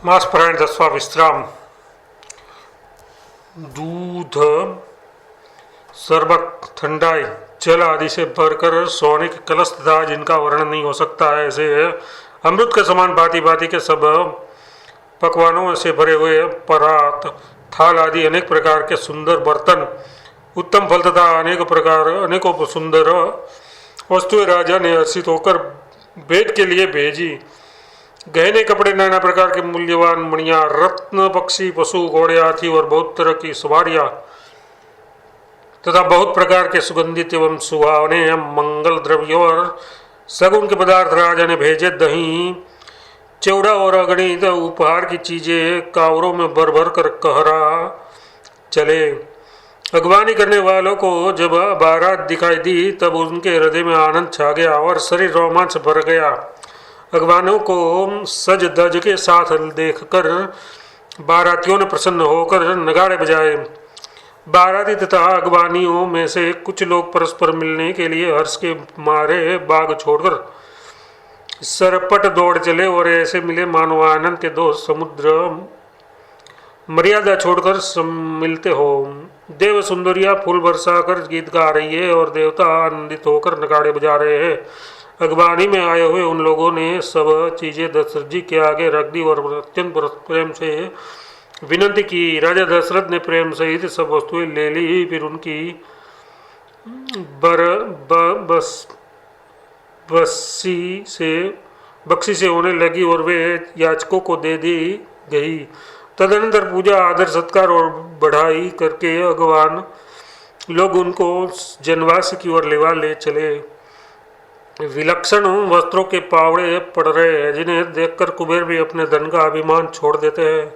मासपरायण 10वां विश्राम। दूध, शरबत, ठंडाई, जल आदि से भरकर सोने के कलश तथा जिनका वर्णन नहीं हो सकता है, ऐसे अमृत के समान भांति भांति के सब पकवानों से भरे हुए परात, थाल आदि अनेक प्रकार के सुंदर बर्तन, उत्तम फल तथा अनेकों सुंदर वस्तुएं राजा ने हर्षित होकर भेंट के लिए भेजी। गहने, कपड़े, नाना प्रकार के मूल्यवान मणियां, रत्न, पक्षी, पशु, घोड़े, हाथी और बहुत तरह की सवारियां तथा बहुत प्रकार के सुगंधित एवं सुहावने मंगल द्रव्य और सगुन के पदार्थ राजा ने भेजे। दही, चौड़ा और अगणित उपहार की चीजें कावरों में भर भर कर कहरा चले। अगवानी करने वालों को जब बारात दिखाई दी तब उनके हृदय में आनंद छा गया और शरीर रोमांच भर गया। अगवानों को सज धज के साथ देखकर बारातियों ने प्रसन्न होकर नगाड़े बजाए। बाराती तथा अगवानियों में से कुछ लोग परस्पर मिलने के लिए हर्ष के मारे बाग छोड़कर सरपट दौड़ चले और ऐसे मिले मानो आनंद के दो समुद्र मर्यादा छोड़कर मिलते हो। देव सुंदरिया फूल बरसा कर गीत गा रही है और देवता आनंदित होकर नगाड़े बजा रहे हैं। अगवानी में आए हुए उन लोगों ने सब चीजें दशरथ जी के आगे रख दी और अत्यंत प्रेम से विनती की। राजा दशरथ ने प्रेम सहित सब वस्तुएं ले ली। फिर उनकी बख्शी से होने लगी और वे याचकों को दे दी गई। तदनंतर पूजा, आदर, सत्कार और बढ़ाई करके अगवान लोग उनको जनवास की ओर ले चले। विलक्षण वस्त्रों के पावड़े पड़ रहे हैं जिन्हें देखकर कुबेर भी अपने धन का अभिमान छोड़ देते हैं।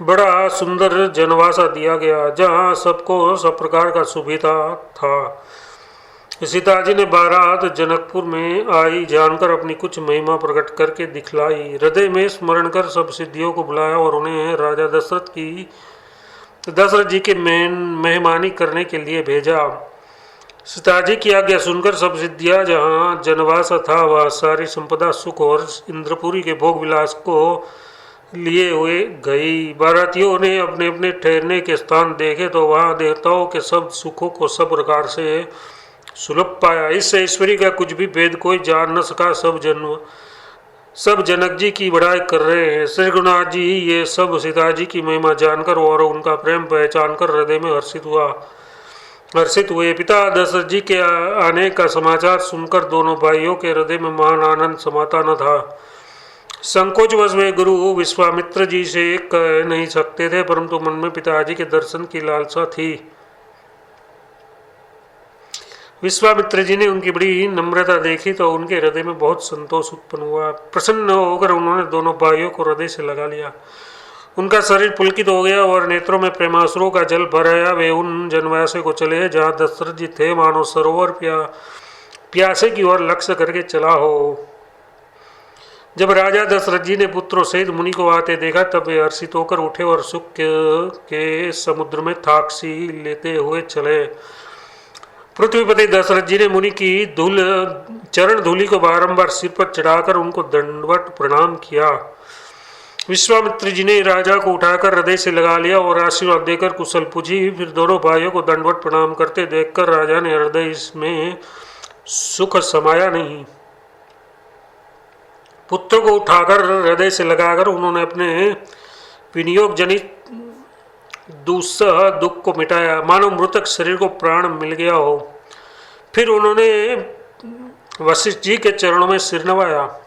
बड़ा सुंदर जनवासा दिया गया जहाँ सबको सब प्रकार का सुविधा था। सीता जी ने बारात जनकपुर में आई जानकर अपनी कुछ महिमा प्रकट करके दिखलाई। हृदय में स्मरण कर सब सिद्धियों को बुलाया और उन्हें राजा दशरथ जी के मेहमानी करने के लिए भेजा। सीता जी की आज्ञा सुनकर सब सिद्धियां जहाँ जनवासा था वह सारी संपदा, सुख और इंद्रपुरी के भोग विलास को लिए हुए गई। बारातियों ने अपने अपने ठहरने के स्थान देखे तो वहाँ देवताओं के सब सुखों को सब प्रकार से सुलभ पाया। इससे ईश्वरी का कुछ भी भेद कोई जान न सका। सब जनक जी की बड़ाई कर रहे हैं। श्री रघुनाथ जी ये सब सीता जी की महिमा जानकर और उनका प्रेम पहचान कर हृदय में हर्षित हुए। पिता दशरथ जी के आने का समाचार सुनकर दोनों भाइयों के हृदय में महान आनंद समाता न था। संकोचवश वे गुरु विश्वामित्र जी से कह नहीं सकते थे, परंतु मन में पिताजी के दर्शन की लालसा थी। विश्वामित्र जी ने उनकी बड़ी नम्रता देखी तो उनके हृदय में बहुत संतोष उत्पन्न हुआ। प्रसन्न होकर उन्होंने दोनों भाइयों को हृदय से लगा लिया। उनका शरीर पुलकित हो गया और नेत्रों में प्रेमाश्रुओं का जल भर आया। वे उन जनवासे को चले जहाँ दशरथ जी थे, मानो सरोवर प्यासे की ओर लक्ष्य करके चला हो। जब राजा दशरथ जी ने पुत्रों सहित मुनि को आते देखा तब वे हर्षित होकर उठे और सुख के समुद्र में थाकसी लेते हुए चले। पृथ्वीपति दशरथ जी ने मुनि की चरण धूलि को बारंबार सिर पर चढ़ाकर उनको दंडवत प्रणाम किया। विश्वामित्र जी ने राजा को उठाकर हृदय से लगा लिया और आशीर्वाद देकर कुशल पूछी। फिर दोनों भाइयों को दंडवत प्रणाम करते देखकर राजा ने हृदय में सुख समाया नहीं। पुत्र को उठाकर हृदय से लगाकर उन्होंने अपने विनियोग जनित दुस्सह दुख को मिटाया, मानो मृतक शरीर को प्राण मिल गया हो। फिर उन्होंने वशिष्ठ जी के चरणों में सिर नवाया।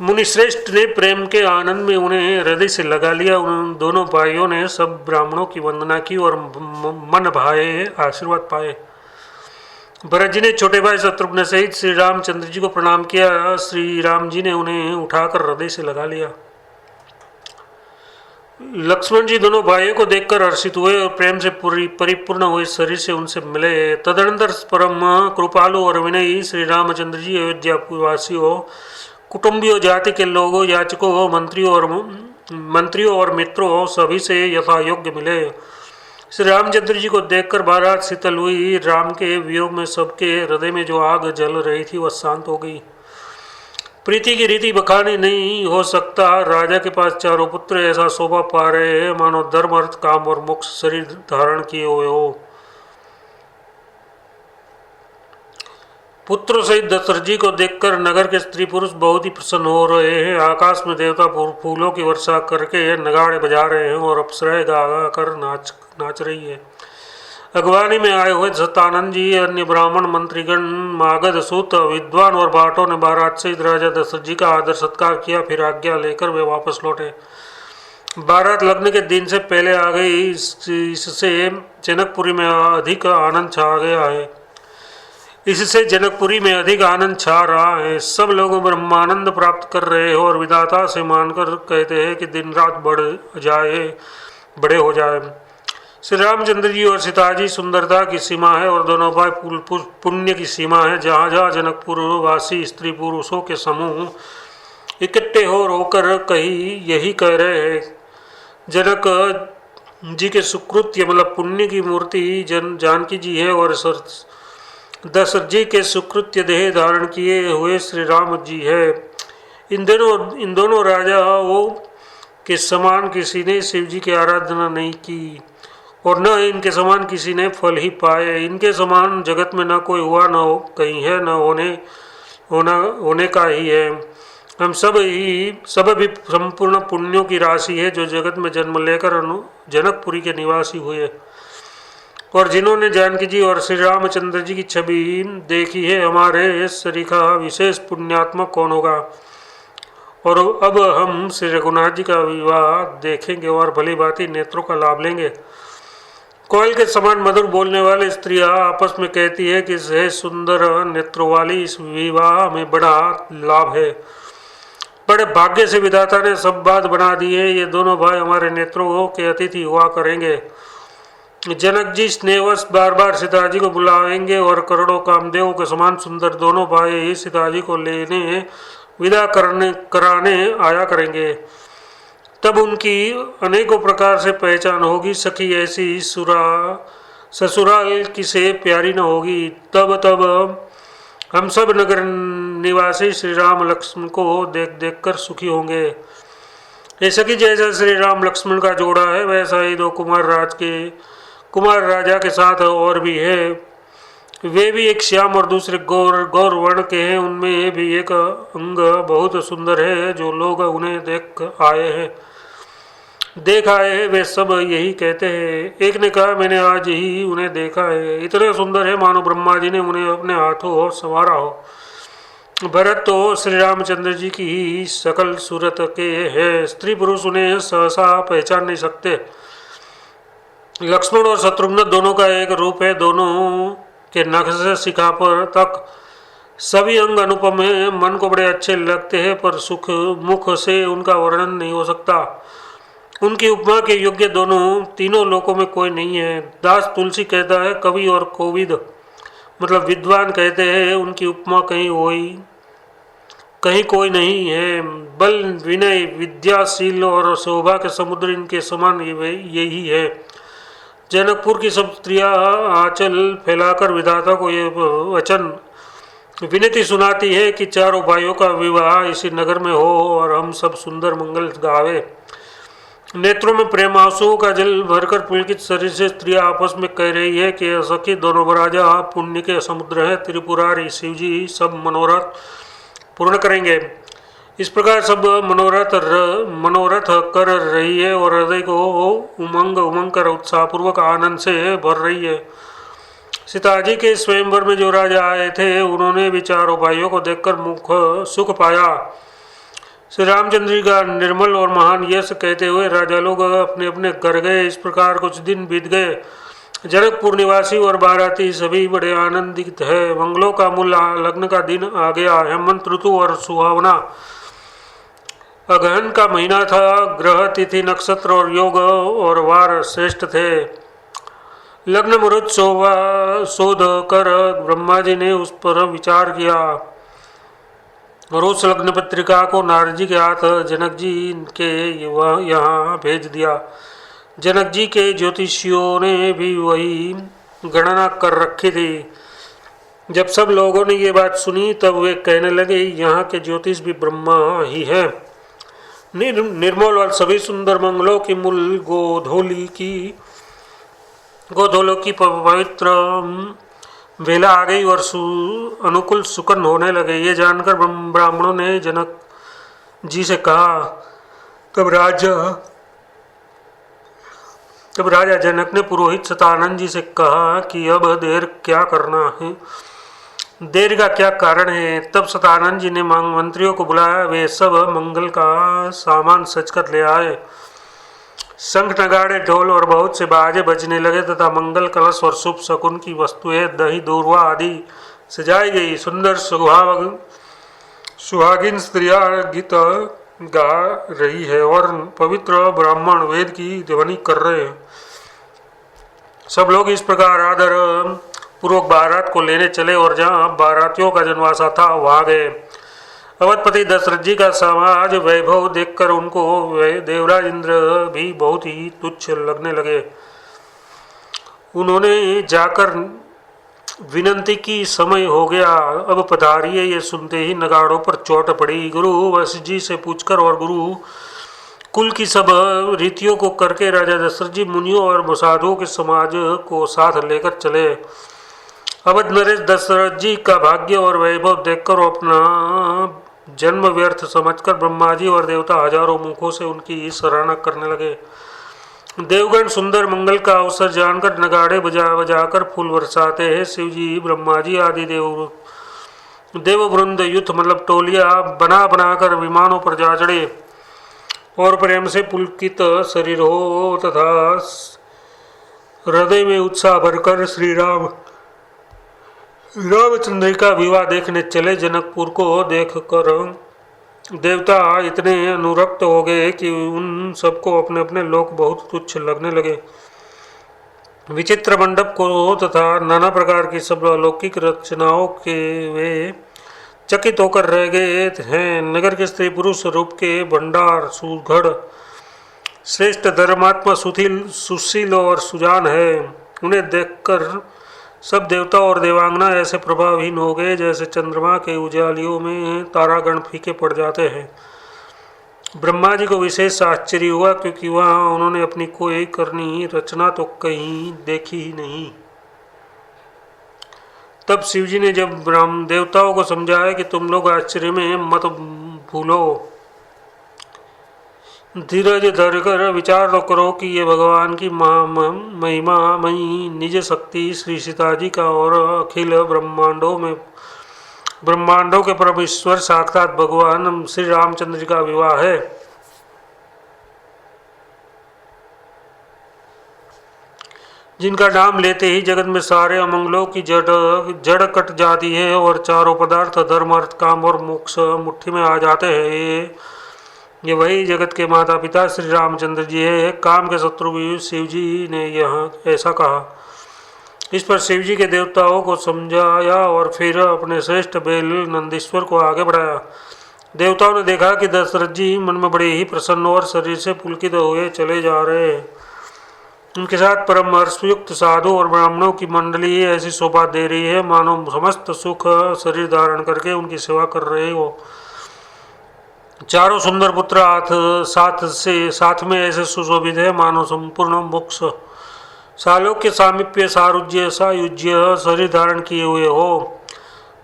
मुनिश्रेष्ठ ने प्रेम के आनंद में उन्हें हृदय से लगा लिया। उन दोनों भाइयों ने सब ब्राह्मणों की वंदना की और मन भाए आशीर्वाद पाए। भरत जी ने छोटे भाई शत्रुघ्न सहित श्री रामचंद्र जी को प्रणाम किया। श्री राम जी ने उन्हें उठाकर हृदय से लगा लिया। लक्ष्मण जी दोनों भाइयों को देखकर हर्षित हुए और प्रेम से परिपूर्ण हुए शरीर से उनसे मिले। तदनंतर परम कृपालु और विनयी श्री रामचंद्र जी अयोध्या वासियों, कुटुंबियों, जाति के लोगों, याचकों, मंत्रियों और मित्रों सभी से यथा योग्य मिले। श्री रामचंद्र जी को देखकर बारात शीतल हुई। राम के वियोग में सबके हृदय में जो आग जल रही थी वह शांत हो गई। प्रीति की रीति बखानी नहीं हो सकता। राजा के पास चारों पुत्र ऐसा शोभा पा रहे हैं मानो धर्म अर्थ काम और मोक्ष शरीर धारण किए हुए हो। पुत्रों सहित दशरथ जी को देखकर नगर के स्त्री पुरुष बहुत ही प्रसन्न हो रहे हैं। आकाश में देवता फूलों की वर्षा करके नगाड़े बजा रहे हैं और अप्सराएं गा गा कर नाच रही है। अगवानी में आए हुए सतानंद जी, अन्य ब्राह्मण मंत्रीगण, मागध सूत, विद्वान और भाटों ने बारात सहित राजा दशरथ जी का आदर सत्कार किया। फिर आज्ञा लेकर वे वापस लौटे। बारात लगने के दिन से पहले आ गई, इससे जनकपुरी में अधिक आनंद छा गया है। इससे जनकपुरी में अधिक आनंद छा रहा है। सब लोग ब्रह्मानंद प्राप्त कर रहे हो और विधाता से मानकर कहते हैं कि दिन रात बड़े हो जाए। श्री रामचंद्र जी और सीता जी सुंदरता की सीमा है और दोनों भाई पुण्य की सीमा है। जहाँ जहाँ जनकपुर वासी स्त्री पुरुषों के समूह इकट्ठे हो रोकर कहीं यही कह रहे हैं, जनक जी के सुकृत्य मतलब पुण्य की मूर्ति जानकी जी है और दशरथ जी के सुकृत्य देह धारण किए हुए श्री राम जी है। इन दोनों राजाओं के समान किसी ने शिव जी की आराधना नहीं की और न इनके समान किसी ने फल ही पाए। इनके समान जगत में न कोई हुआ, न हो कहीं है, न होने का ही है। हम सब भी संपूर्ण पुण्यों की राशि है जो जगत में जन्म लेकर जनकपुरी के निवासी हुए और जिन्होंने जानकी जी और श्री रामचंद्र जी की छवि देखी है। हमारे सरीखा विशेष पुण्यात्मक कौन होगा। और अब हम श्री रघुनाथ जी का विवाह देखेंगे और भली भांति नेत्रों का लाभ लेंगे। कोयल के समान मधुर बोलने वाली स्त्रियां आपस में कहती है कि सह सुंदर नेत्रों वाली इस विवाह में बड़ा लाभ है। बड़े भाग्य से विधाता ने सब बात बना दी है। ये दोनों भाई हमारे नेत्रों के अतिथि हुआ करेंगे। जनक जी स्नेहवश बार बार सीता जी को बुलाएंगे और करोड़ों कामदेवों के समान सुंदर दोनों भाई सीता जी को लेने विदा कराने आया करेंगे। तब उनकी अनेकों प्रकार से पहचान होगी। सखी ऐसी ससुराल की से प्यारी न होगी। तब हम सब नगर निवासी श्री राम लक्ष्मण को देख देख कर सुखी होंगे। ऐसा कि जैसा श्री राम लक्ष्मण का जोड़ा है वैसा ही दो कुमार राजा के साथ और भी है। वे भी एक श्याम और दूसरे गौर वर्ण के हैं। उनमें भी एक अंग बहुत सुंदर है। जो लोग उन्हें देख आए हैं वे सब यही कहते हैं। एक ने कहा मैंने आज ही उन्हें देखा है, इतने सुंदर है मानो ब्रह्मा जी ने उन्हें अपने हाथों संवारा हो। भरत तो श्री रामचंद्र जी की ही सकल सूरत के है। स्त्री पुरुष उन्हें सहसा पहचान नहीं सकते। लक्ष्मण और शत्रुघ्न दोनों का एक रूप है। दोनों के नख से शिखा पर तक सभी अंग अनुपम है। मन को बड़े अच्छे लगते हैं पर सुख मुख से उनका वर्णन नहीं हो सकता। उनकी उपमा के योग्य तीनों लोकों में कोई नहीं है। दास तुलसी कहता है कवि और कोविद मतलब विद्वान कहते हैं उनकी उपमा कहीं कोई नहीं है। बल विनय विद्याशील और शोभा के समुद्र इनके समान यही है। जनकपुर की सब स्त्रियां आंचल फैलाकर विधाता को ये वचन विनती सुनाती है कि चारों भाइयों का विवाह इसी नगर में हो और हम सब सुंदर मंगल गावे। नेत्रों में प्रेमांसुओं का जल भरकर पुलकित शरीर से स्त्रियां आपस में कह रही है कि सखी दोनों राजा पुण्य के समुद्र है। त्रिपुरारी शिव जी सब मनोरथ पूर्ण करेंगे। इस प्रकार सब मनोरथ कर रही है और हृदय को उमंग कर उत्साहपूर्वक आनंद से भर रही है। सीता जी के स्वयंवर में जो राजा आए थे उन्होंने भी चारों भाइयों को देखकर मुख सुख पाया। श्री रामचंद्र जी का निर्मल और महान यश कहते हुए राजा लोग अपने अपने घर गए। इस प्रकार कुछ दिन बीत गए। जनकपुर निवासी और बाराती सभी बड़े आनंदित है। मंगलों का मूल लग्न का दिन आ गया। हेमंत ऋतु और सुहावना अगहन का महीना था। ग्रह तिथि नक्षत्र और योग और वार श्रेष्ठ थे। लग्न मुहूर्त शोध कर ब्रह्मा जी ने उस पर विचार किया और उस लग्न पत्रिका को नारद जी के हाथ जनक जी के यहाँ भेज दिया। जनक जी के ज्योतिषियों ने भी वही गणना कर रखी थी। जब सब लोगों ने ये बात सुनी तब वे कहने लगे, यहाँ के ज्योतिष भी ब्रह्मा ही है। निर्मल और सभी सुंदर मंगलों की मूल गोधोलों की पवित्र वेला आ गई और अनुकूल सुकन होने लगे। ये जानकर ब्राह्मणों ने जनक जी से कहा। तब राजा जनक ने पुरोहित सतानंद जी से कहा कि अब देर क्या करना है, देर का क्या कारण है। तब सतानंद जी ने मंत्रियों को बुलाया। वे सब मंगल का सामान सज कर ले आए। शंख नगाड़े ढोल और बहुत से बाजे बजने लगे तथा मंगल कलश और शुभ शकुन की वस्तुएं दही दूर्वा आदि सजाई गई। सुंदर सुहागिन स्त्रियां गीत गा रही है और पवित्र ब्राह्मण वेद की ध्वनि कर रहे हैं। सब लोग इस प्रकार आदर पूर्वक बारात को लेने चले और जहाँ बारातियों का जनवासा था वहाँ गए। अवधपति दशरथ जी का समाज वैभव देखकर उनको देवराज इंद्र भी बहुत ही तुच्छ लगने लगे। उन्होंने जाकर विनंती की, समय हो गया, अब पधारिए। ये सुनते ही नगाड़ों पर चोट पड़ी। गुरु वशिष्ठ जी से पूछकर और गुरु कुल की सब रीतियों को करके राजा दशरथ जी मुनियों और साधुओं के समाज को साथ लेकर चले। अवध नरेश दशरथ जी का भाग्य और वैभव देखकर अपना जन्म व्यर्थ समझकर ब्रह्मा जी और देवता हजारों मुखों से उनकी सराहना करने लगे। देवगण सुंदर मंगल का अवसर जानकर नगाड़े बजाकर फूल बरसाते हैं। शिव जी, ब्रह्मा जी आदि देववृंद युद्ध मतलब टोलियां बना कर विमानों पर जा चढ़े और प्रेम से पुलकित शरीर हो तथा हृदय में उत्साह भरकर श्री रामचंद्र का विवाह देखने चले। जनकपुर को देखकर देवता इतने अनुरक्त हो गए कि उन सबको अपने अपने लोक बहुत तुच्छ लगने लगे। विचित्र मंडप को तथा नाना प्रकार की सब अलौकिक रचनाओं के वे चकित होकर रह गए हैं। नगर के स्त्री पुरुष रूप के भंडार सुघड़ श्रेष्ठ धर्मात्मा सुशील और सुजान है। उन्हें देखकर सब देवता और देवांगना ऐसे प्रभावहीन हो गए जैसे चंद्रमा के उजालियों में तारागण फीके पड़ जाते हैं। ब्रह्मा जी को विशेष आश्चर्य हुआ क्योंकि वहाँ उन्होंने अपनी कोई करनी रचना तो कहीं देखी ही नहीं। तब शिवजी ने जब ब्रह्म देवताओं को समझाया कि तुम लोग आश्चर्य में मत भूलो, धीरज धरकर विचार तो करो कि ये भगवान की महिमा मई निज शक्ति श्री सीता जी का और अखिल ब्रह्मांडों के परमेश्वर साक्षात भगवान श्री रामचंद्र जी का विवाह है। जिनका नाम लेते ही जगत में सारे अमंगलों की जड़ कट जाती है और चारों पदार्थ धर्म अर्थ काम और मोक्ष मुट्ठी में आ जाते हैं। ये वही जगत के माता पिता श्री रामचंद्र जी है। काम के शत्रु भी शिव जी ने यहाँ ऐसा कहा। इस पर शिव जी के देवताओं को समझाया और फिर अपने श्रेष्ठ बेल नंदीश्वर को आगे बढ़ाया। देवताओं ने देखा कि दशरथ जी मन में बड़े ही प्रसन्न और शरीर से पुलकित हुए चले जा रहे हैं। उनके साथ परम हर्षयुक्त साधु और ब्राह्मणों की मंडली ऐसी शोभा दे रही है मानो समस्त सुख शरीर धारण करके उनकी सेवा कर रहे हो। चारों सुंदर पुत्र साथ में ऐसे सुशोभित है मानो संपूर्ण मोक्ष सालोक्य सामीप्य सायुज्य शरीर धारण किए हुए हो।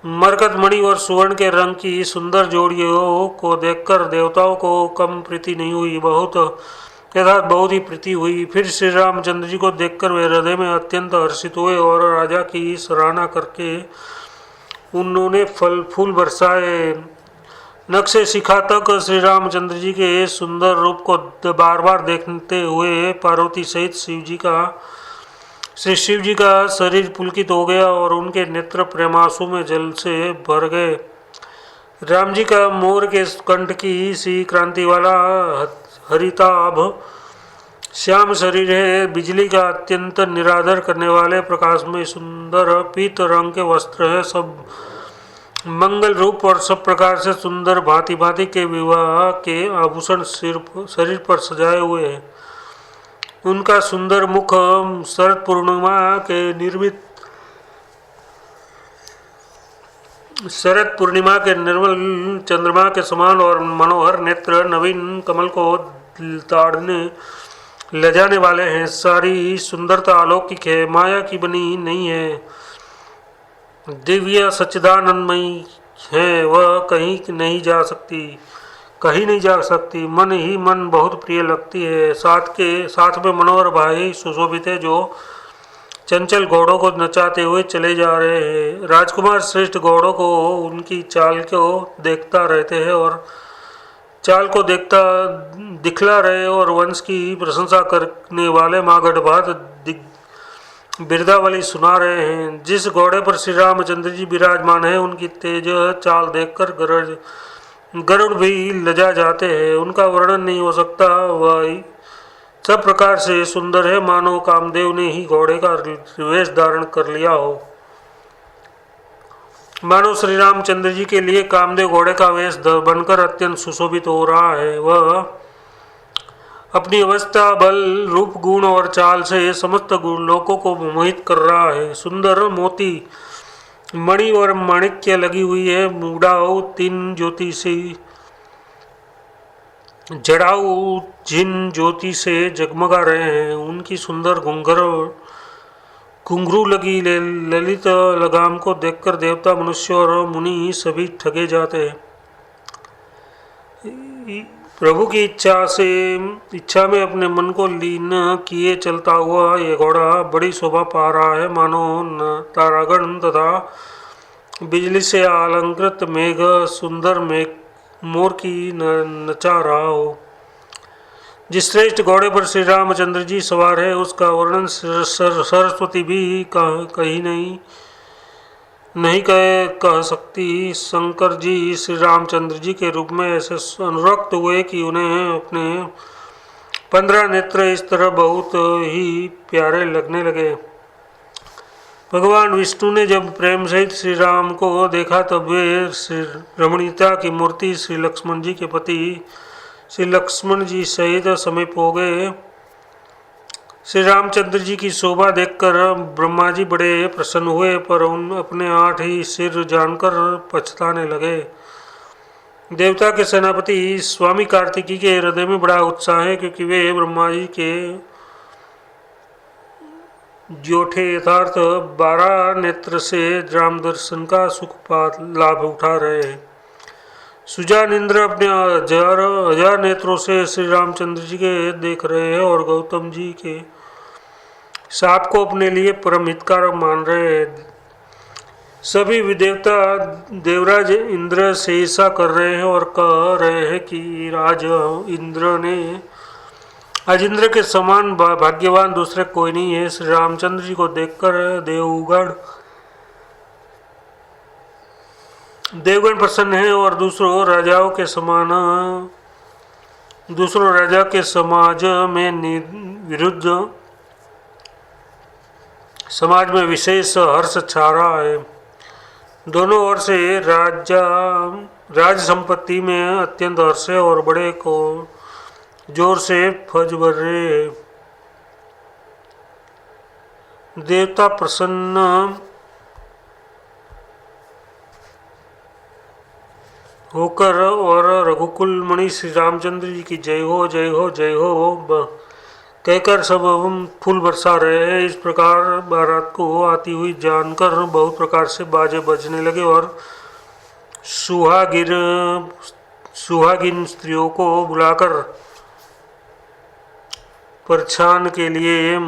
मरकत मणि और सुवर्ण के रंग की सुंदर जोड़ियों को देखकर देवताओं को कम प्रीति नहीं हुई, बहुत ही प्रीति हुई। फिर श्री रामचंद्र जी को देखकर वे हृदय में अत्यंत हर्षित हुए और राजा की सराहना करके उन्होंने फूल बरसाए। नक्शे शिखा तक श्री रामचंद्र जी के सुंदर रूप को बार बार देखते हुए पार्वती सहित शिव जी का शरीर पुलकित हो गया और उनके नेत्र प्रेमासु में जल से भर गए। राम जी का मोर के कंठ की सी क्रांति वाला हरिताभ श्याम शरीर है। बिजली का अत्यंत निरादर करने वाले प्रकाश में सुंदर पीत रंग के वस्त्र है। सब मंगल रूप और सब प्रकार से सुंदर भांति भांति के विवाह के आभूषण शरीर पर सजाए हुए हैं। उनका सुंदर मुख शरद पूर्णिमा के निर्मित शरद पूर्णिमा के निर्मल चंद्रमा के समान और मनोहर नेत्र नवीन कमल को ताड़ने ले जाने वाले हैं। सारी सुंदरता अलौकिक है, माया की बनी नहीं है, दिव्य सच्चिदानंदमयी है, वह कहीं नहीं जा सकती। मन ही मन बहुत प्रिय लगती है। साथ में मनोहर भाई सुशोभित है जो चंचल घोड़ों को नचाते हुए चले जा रहे हैं। राजकुमार श्रेष्ठ घोड़ों को उनकी चाल को देखता रहते हैं और चाल को दिखला रहे और वंश की प्रशंसा करने वाले मागढ़ बिरदावली सुना रहे हैं। जिस घोड़े पर श्री रामचंद्र जी विराजमान है उनकी तेज चाल देखकर गरुड़ भी लजा जाते हैं। उनका वर्णन नहीं हो सकता, वह सब प्रकार से सुंदर है, मानो कामदेव ने ही घोड़े का वेश धारण कर लिया हो। मानो श्री रामचंद्र जी के लिए कामदेव घोड़े का वेश बनकर अत्यंत सुशोभित हो रहा है। वह अपनी अवस्था, बल, रूप, गुण और चाल से समस्त लोगों को मोहित कर रहा है। सुंदर मोती, मणि और माणिक्य लगी हुई है, मुड़ाओ तीन ज्योति से जड़ाऊ जिन ज्योति से जगमगा रहे हैं। उनकी सुंदर घुंघरू लगी ललित लगाम को देखकर देवता, मनुष्य और मुनि सभी ठगे जाते हैं। प्रभु की इच्छा में अपने मन को लीन किए चलता हुआ ये घोड़ा बड़ी शोभा पा रहा है, मानो तारागण तथा बिजली से अलंकृत मेघ सुंदर मोर की नचा रहा हो। जिस श्रेष्ठ घोड़े पर श्री रामचंद्र जी सवार है उसका वर्णन सरस्वती भी कहीं नहीं कह सकती। शंकर जी श्री रामचंद्र जी के रूप में ऐसे अनुरक्त हुए कि उन्हें अपने 15 नेत्र इस तरह बहुत ही प्यारे लगने लगे। भगवान विष्णु ने जब प्रेम सहित श्री राम को देखा तब वे श्री रमणीयता की मूर्ति श्री लक्ष्मण जी के पति श्री लक्ष्मण जी सहित समीप हो गए। श्री रामचंद्र जी की शोभा देखकर ब्रह्मा जी बड़े प्रसन्न हुए, पर उन अपने 8 ही सिर जानकर पछताने लगे। देवता के सेनापति स्वामी कार्तिकी के हृदय में बड़ा उत्साह है, क्योंकि वे ब्रह्मा जी के जोठे यथार्थ 12 नेत्र से राम दर्शन का सुख लाभ उठा रहे हैं। सुजान इंद्र अपने हजार नेत्रों से श्री रामचंद्र जी के देख रहे हैं और गौतम जी के साप को अपने लिए परम हितकारक मान रहे हैं। सभी देवता देवराज इंद्र से ऐसा कर रहे हैं और कह रहे हैं कि आज इंद्र के समान भाग्यवान दूसरे कोई नहीं है। श्री रामचंद्र जी को देखकर देवगण प्रसन्न है और दूसरों राजा के समाज में विशेष हर्ष छा रहा है। दोनों ओर से राज संपत्ति में अत्यंत हर्ष है और बड़े को जोर से फज भर रहे हैं। देवता प्रसन्न होकर और रघुकुल मणि श्री रामचंद्र जी की जय हो जय हो जय हो कहकर सब फूल बरसा रहे हैं। इस प्रकार बारात को आती हुई जानकर बहुत प्रकार से बाजे बजने लगे और सुहागिन स्त्रियों को बुलाकर परछान के लिए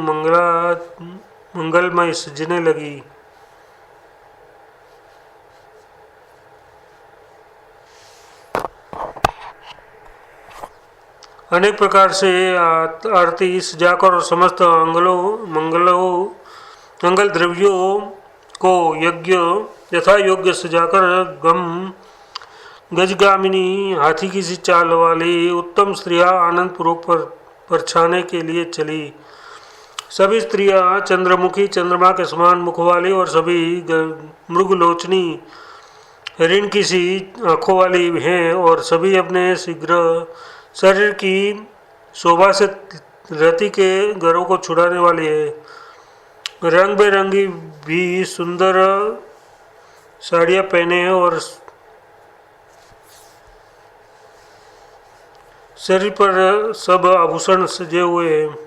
मंगलमय सजने लगी। अनेक प्रकार से आरती सजाकर और समस्त मंगल द्रव्यों को यथा योग्य सजाकर गजगामिनी हाथी की सी चाल वाली उत्तम स्त्रियां आनंद पूर्वक परछाने के लिए चली। सभी स्त्रियां चंद्रमुखी चंद्रमा के समान मुख वाली और सभी मृगलोचनी हिरण की सी आँखों वाली हैं और सभी अपने शीघ्र शरीर की शोभा से रति के गर्व को छुड़ाने वाली है। रंग बेरंगी भी सुंदर साड़ियाँ पहने हैं और शरीर पर सब आभूषण सजे हुए हैं।